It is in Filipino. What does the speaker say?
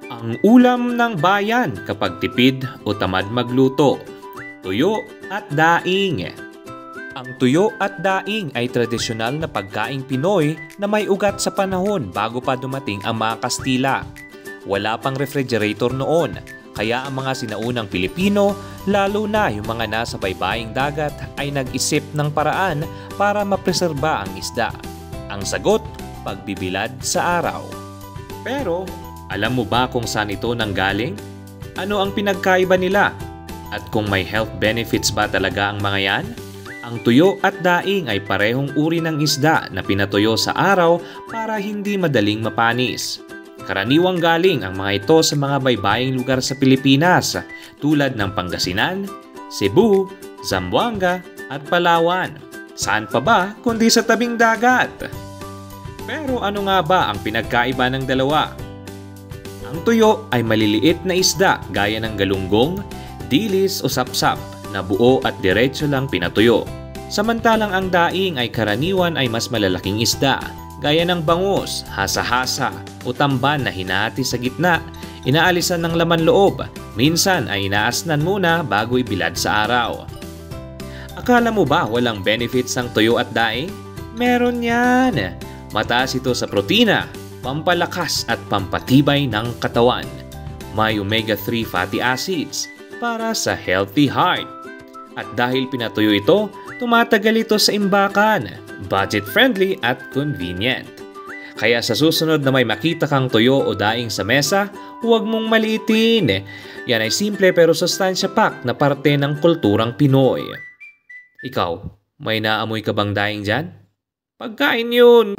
Ang ulam ng bayan kapag tipid o tamad magluto, tuyo at daing. Ang tuyo at daing ay tradisyonal na pagkaing Pinoy na may ugat sa panahon bago pa dumating ang mga Kastila. Wala pang refrigerator noon, kaya ang mga sinaunang Pilipino, lalo na yung mga nasa baybaying dagat, ay nag-isip ng paraan para mapreserba ang isda. Ang sagot, pagbibilad sa araw. Pero, alam mo ba kung saan ito nanggaling? Ano ang pinagkaiba nila? At kung may health benefits ba talaga ang mga yan? Ang tuyo at daing ay parehong uri ng isda na pinatuyo sa araw para hindi madaling mapanis. Karaniwang galing ang mga ito sa mga baybaying lugar sa Pilipinas tulad ng Pangasinan, Cebu, Zamboanga at Palawan. Saan pa ba kundi sa tabing dagat? Pero ano nga ba ang pinagkaiba ng dalawa? Ang tuyo ay maliliit na isda gaya ng galunggong, dilis o sapsap na buo at diretso lang pinatuyo. Samantalang ang daing ay karaniwan ay mas malalaking isda gaya ng bangus, hasa-hasa o tamban na hinahati sa gitna, inaalisan ng laman loob, minsan ay inaasnan muna bago ibilad sa araw. Akala mo ba walang benefits ang tuyo at daing? Meron yan! Mataas ito sa protina, pampalakas at pampatibay ng katawan. May omega-3 fatty acids para sa healthy heart. At dahil pinatuyo ito, tumatagal ito sa imbakan, budget-friendly at convenient. Kaya sa susunod na may makita kang tuyo o daing sa mesa, huwag mong maliitin. Yan ay simple pero sustansya pack na parte ng kulturang Pinoy. Ikaw, may naamoy ka bang daing dyan? Pagkain yun!